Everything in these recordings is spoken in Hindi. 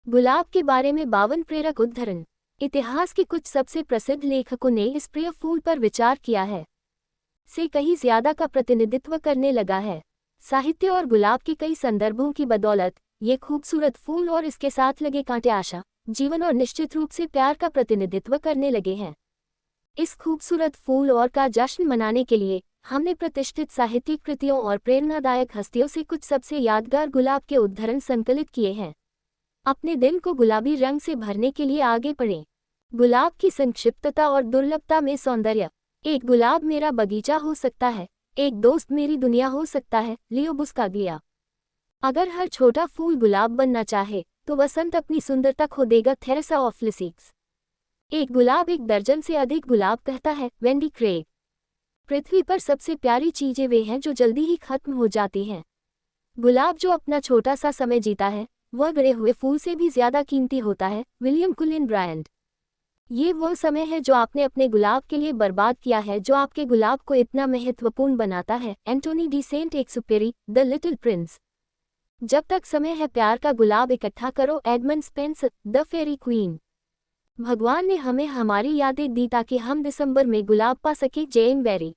गुलाब के बारे में 52 प्रेरक उद्धरण। इतिहास के कुछ सबसे प्रसिद्ध लेखकों ने इस प्रिय फूल पर विचार किया है से कहीं ज्यादा का प्रतिनिधित्व करने लगा है। साहित्य और गुलाब के कई संदर्भों की बदौलत ये खूबसूरत फूल और इसके साथ लगे कांटे आशा, जीवन और निश्चित रूप से प्यार का प्रतिनिधित्व करने लगे हैं। इस खूबसूरत फूल और का जश्न मनाने के लिए हमने प्रतिष्ठित साहित्यिक कृतियों और प्रेरणादायक हस्तियों से कुछ सबसे यादगार गुलाब के उद्धरण संकलित किए हैं। अपने दिल को गुलाबी रंग से भरने के लिए आगे बढ़ें। गुलाब की संक्षिप्तता और दुर्लभता में सौंदर्य। एक गुलाब मेरा बगीचा हो सकता है, एक दोस्त मेरी दुनिया हो सकता है। लियो बुस्काग्लिया। अगर हर छोटा फूल गुलाब बनना चाहे तो वसंत अपनी सुंदरता खो देगा। Theresa of Lisieux. एक गुलाब एक दर्जन से अधिक गुलाब कहता है। Wendy Craig. पृथ्वी पर सबसे प्यारी चीजें वे हैं जो जल्दी ही खत्म हो जाती हैं। गुलाब जो अपना छोटा सा समय जीता है वह गड़े हुए फूल से भी ज्यादा कीमती होता है। William कुलिन Bryant. ये वह समय है जो आपने अपने गुलाब के लिए बर्बाद किया है जो आपके गुलाब को इतना महत्वपूर्ण बनाता है। Antoine de Saint Exupery, the Little Prince. जब तक समय है प्यार का गुलाब इकट्ठा करो। Edmund Spenser, the Faerie Queene. भगवान ने हमें हमारी यादें दी ताकि हम दिसंबर में गुलाब पा सके। जेन बेरी।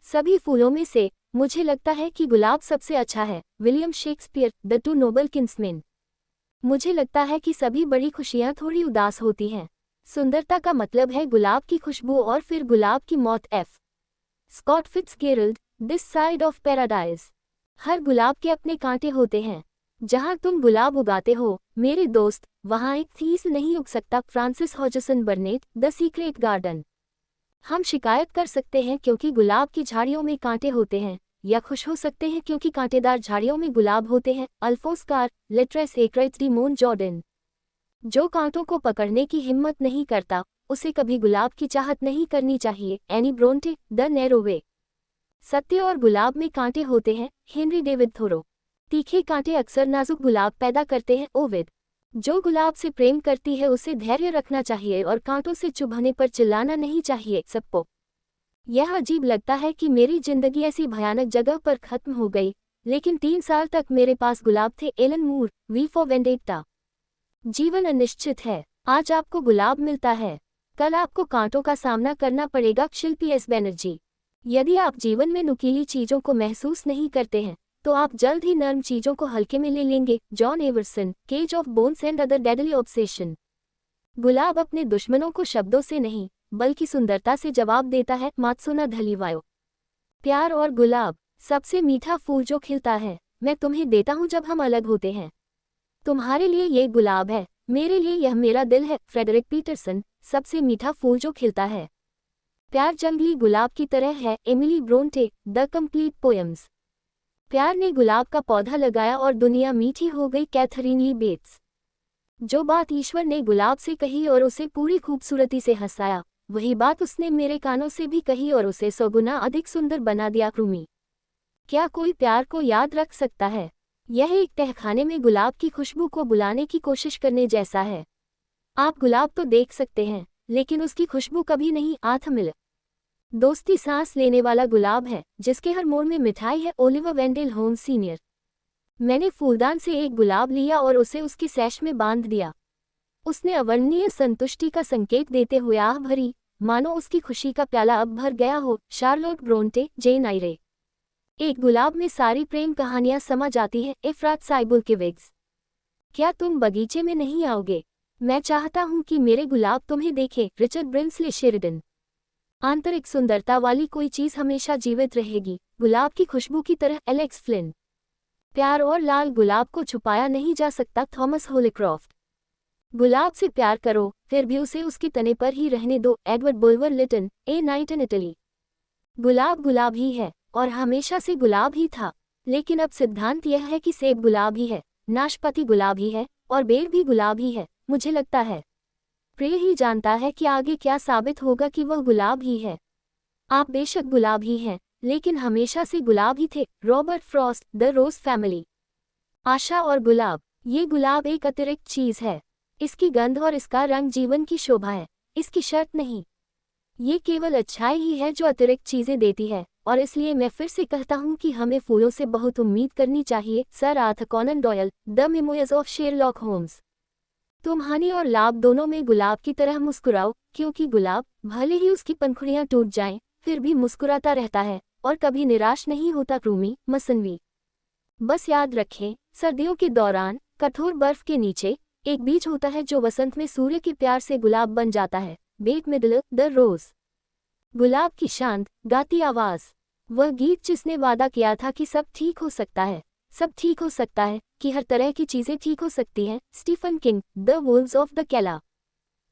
सभी फूलों में से मुझे लगता है कि गुलाब सबसे अच्छा है। William Shakespeare, the two noble kinsmen. मुझे लगता है कि सभी बड़ी खुशियां थोड़ी उदास होती हैं। सुंदरता का मतलब है गुलाब की खुशबू और फिर गुलाब की मौत। F Scott Fitzgerald, this side of Paradise. हर गुलाब के अपने कांटे होते हैं। जहां तुम गुलाब उगाते हो मेरे दोस्त, वहां एक थीस नहीं उग सकता। Francis Hodgson बर्नेट, the secret garden. हम शिकायत कर सकते हैं क्योंकि गुलाब की झाड़ियों में कांटे होते हैं, या खुश हो सकते हैं क्योंकि कांटेदार झाड़ियों में गुलाब होते हैं। अल्फोंस कार, लेट्रेस एक्राइट्स डी मोन जॉर्डन। जो कांटों को पकड़ने की हिम्मत नहीं करता उसे कभी गुलाब की चाहत नहीं करनी चाहिए। Anne Bronte, the narrow way. सत्य और गुलाब में कांटे होते हैं। Henry David Thoreau. तीखे कांटे अक्सर नाजुक गुलाब पैदा करते हैं। ओविड। जो गुलाब से प्रेम करती है उसे धैर्य रखना चाहिए और कांटों से चुभने पर चिल्लाना नहीं चाहिए। सप्पो। यह अजीब लगता है कि मेरी जिंदगी ऐसी भयानक जगह पर खत्म हो गई, लेकिन 3 साल तक मेरे पास गुलाब थे। Alan Moore, V for Vendetta. जीवन अनिश्चित है। आज आपको गुलाब मिलता है, कल आपको कांटों का सामना करना पड़ेगा। शिल्पी एस बनर्जी। यदि आप जीवन में नुकीली चीजों को महसूस नहीं करते हैं तो आप जल्द ही नर्म चीजों को हल्के में ले लेंगे। John Everson, Cage of Bones and Other Deadly Obsession. गुलाब अपने दुश्मनों को शब्दों से नहीं बल्कि सुंदरता से जवाब देता है। मात्सुना धलीवायो। प्यार और गुलाब। सबसे मीठा फूल जो खिलता है मैं तुम्हें देता हूं जब हम अलग होते हैं। तुम्हारे लिए ये गुलाब है, मेरे लिए यह मेरा दिल है। Frederick Peterson. सबसे मीठा फूल जो खिलता है। प्यार जंगली गुलाब की तरह है। Emily Bronte, the complete poems. प्यार ने गुलाब का पौधा लगाया और दुनिया मीठी हो गई। कैथरीन ली बेट्स। जो बात ईश्वर ने गुलाब से कही और उसे पूरी खूबसूरती से हंसाया, वही बात उसने मेरे कानों से भी कही और उसे 100 गुना अधिक सुंदर बना दिया। रूमी। क्या कोई प्यार को याद रख सकता है? यह एक तहखाने में गुलाब की खुशबू को बुलाने की कोशिश करने जैसा है। आप गुलाब तो देख सकते हैं लेकिन उसकी खुशबू कभी नहीं आथ मिल। दोस्ती सांस लेने वाला गुलाब है जिसके हर मोड़ में मिठाई है। Oliver Wendell Holmes senior. मैंने फूलदान से एक गुलाब लिया और उसे उसकी सैश में बांध दिया। उसने अवर्णनीय संतुष्टि का संकेत देते हुए आह भरी, मानो उसकी खुशी का प्याला अब भर गया हो। शार्लोट ब्रोंटे, जेन आयरे। एक गुलाब में सारी प्रेम कहानियां समा जाती है। एफरात साइबुल के विग्स। क्या तुम बगीचे में नहीं आओगे? मैं चाहता हूं कि मेरे गुलाब तुम्हें देखे। Richard Brinsley Sheridan. आंतरिक सुंदरता वाली कोई चीज हमेशा जीवित रहेगी, गुलाब की खुशबू की तरह। Alex Flint. प्यार और लाल गुलाब को छुपाया नहीं जा सकता। थॉमस होलीक्रॉफ्ट। गुलाब से प्यार करो फिर भी उसे उसके तने पर ही रहने दो। Edward Bulwer Lytton, a Night in Italy. गुलाब गुलाब ही है और हमेशा से गुलाब ही था, लेकिन अब सिद्धांत यह है कि सेब गुलाब ही है, नाशपाती गुलाब ही है और बेर भी गुलाब ही है। मुझे लगता है प्रिय ही जानता है कि आगे क्या साबित होगा कि वह गुलाब ही है। आप बेशक गुलाब ही हैं लेकिन हमेशा से गुलाब ही थे। Robert Frost, the Rose Family. आशा और गुलाब। ये गुलाब एक अतिरिक्त चीज है। इसकी गंध और इसका रंग जीवन की शोभा है, इसकी शर्त नहीं। ये केवल अच्छाई ही है जो अतिरिक्त चीजें देती है और इसलिए मैं फिर से कहता हूँ कि हमें फूलों से बहुत उम्मीद करनी चाहिए। Sir Arthur Conan Doyle, the memoirs of Sherlock Holmes. तुम हानि और लाभ दोनों में गुलाब की तरह मुस्कुराओ, क्योंकि गुलाब भले ही उसकी पंखुड़ियां टूट जाएं, फिर भी मुस्कुराता रहता है और कभी निराश नहीं होता। रूमी मसनवी। बस याद रखें, सर्दियों के दौरान कठोर बर्फ के नीचे एक बीज होता है जो वसंत में सूर्य के प्यार से गुलाब बन जाता है। बेट मिडल द रोज। गुलाब की शांत गाती आवाज, वह गीत जिसने वादा किया था कि सब ठीक हो सकता है, सब ठीक हो सकता है, कि हर तरह की चीजें ठीक हो सकती हैं। Stephen King, the wolves of the Calla.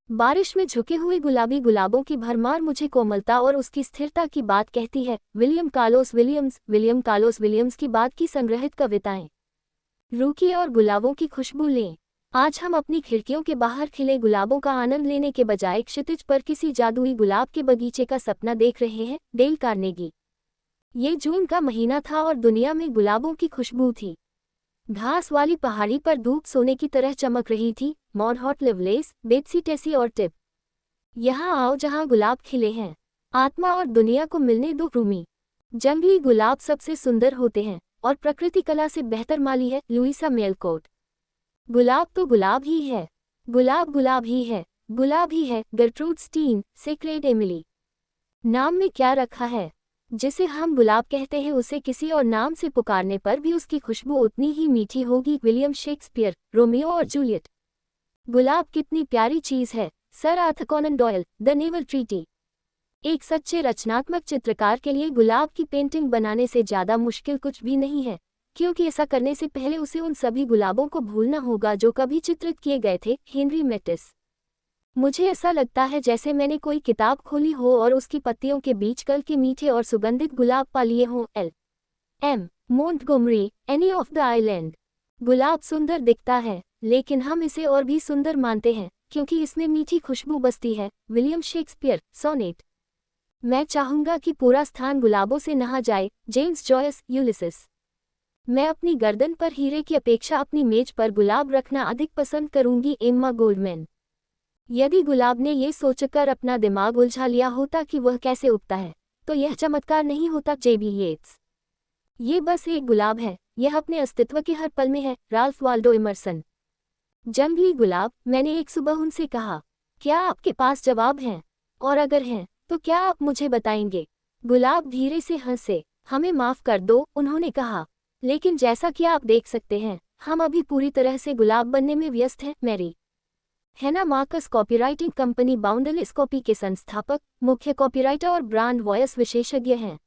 बारिश में झुके हुए गुलाबी गुलाबों की भरमार मुझे कोमलता और उसकी स्थिरता की बात कहती है। William Carlos Williams. William Carlos Williams की बात की संग्रहित कविताएं। रूकी और गुलाबों की खुशबू लें। आज हम अपनी खिड़कियों के बाहर खिले गुलाबों का आनंद लेने के बजाय क्षितिज पर किसी जादुई गुलाब के बगीचे का सपना देख रहे हैं। Dale Carnegie. ये जून का महीना था और दुनिया में गुलाबों की खुशबू थी। घास वाली पहाड़ी पर धूप सोने की तरह चमक रही थी। मॉड हॉट लिवलेस, बेट्सी टेसी और टिप। यहाँ आओ जहाँ गुलाब खिले हैं, आत्मा और दुनिया को मिलने दो। रूमी। जंगली गुलाब सबसे सुंदर होते हैं और प्रकृति कला से बेहतर माली है। Luisa Malecot. गुलाब तो गुलाब ही है, गुलाब गुलाब ही है, गुलाब ही है। Gertrude Stein, sacred Emily. नाम में क्या रखा है? जिसे हम गुलाब कहते हैं उसे किसी और नाम से पुकारने पर भी उसकी खुशबू उतनी ही मीठी होगी। विलियम शेक्सपियर, रोमियो और जूलियट। गुलाब कितनी प्यारी चीज है। Sir Arthur Conan Doyle, the naval treaty. एक सच्चे रचनात्मक चित्रकार के लिए गुलाब की पेंटिंग बनाने से ज्यादा मुश्किल कुछ भी नहीं है, क्योंकि ऐसा करने से पहले उसे उन सभी गुलाबों को भूलना होगा जो कभी चित्रित किए गए थे। Henri Matisse. मुझे ऐसा लगता है जैसे मैंने कोई किताब खोली हो और उसकी पत्तियों के बीच कल के मीठे और सुगंधित गुलाब पा लिए हों। L M Montgomery, Anne of the Island. गुलाब सुंदर दिखता है, लेकिन हम इसे और भी सुंदर मानते हैं क्योंकि इसमें मीठी खुशबू बसती है। William Shakespeare, sonnet. मैं चाहूंगा कि पूरा स्थान गुलाबों से नहा जाए। James Joyce, Ulysses. मैं अपनी गर्दन पर हीरे की अपेक्षा अपनी मेज पर गुलाब रखना अधिक पसंद करूंगी। Emma Goldman. यदि गुलाब ने ये सोचकर अपना दिमाग उलझा लिया होता कि वह कैसे उगता है, तो यह चमत्कार नहीं होता। जेबी येट्स। ये बस एक गुलाब है, यह अपने अस्तित्व के हर पल में है। Ralph Waldo immersion. जंगली गुलाब। मैंने एक सुबह उनसे कहा, क्या आपके पास जवाब हैं? और अगर हैं, तो क्या आप मुझे बताएंगे? गुलाब धीरे से हंसे। हमें माफ कर दो, उन्होंने कहा, लेकिन जैसा कि आप देख सकते हैं, हम अभी पूरी तरह से गुलाब बनने में व्यस्त हैं। मैरी हैना Marcus, copywriting company boundless copy के संस्थापक, मुख्य कॉपीराइटर और ब्रांड वॉयस विशेषज्ञ हैं।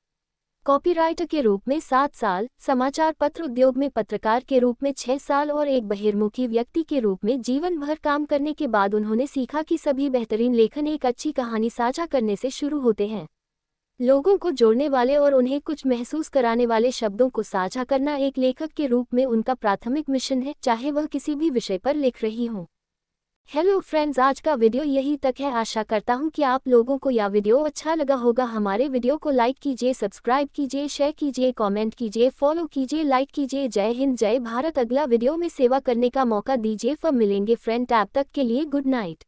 कॉपीराइटर के रूप में 7 साल, समाचार पत्र उद्योग में पत्रकार के रूप में 6 साल और एक बहिर्मुखी व्यक्ति के रूप में जीवन भर काम करने के बाद उन्होंने सीखा कि सभी बेहतरीन लेखन एक अच्छी कहानी साझा करने से शुरू होते हैं। लोगों को जोड़ने वाले और उन्हें कुछ महसूस कराने वाले शब्दों को साझा करना एक लेखक के रूप में उनका प्राथमिक मिशन है, चाहे वह किसी भी विषय पर लिख रही हो। हेलो फ्रेंड्स, आज का वीडियो यही तक है। आशा करता हूं कि आप लोगों को यह वीडियो अच्छा लगा होगा। हमारे वीडियो को लाइक कीजिए, सब्सक्राइब कीजिए, शेयर कीजिए, कमेंट कीजिए, फॉलो कीजिए, लाइक कीजिए। जय हिंद, जय भारत। अगला वीडियो में सेवा करने का मौका दीजिए। फिर मिलेंगे फ्रेंड। तब तक के लिए गुड नाइट।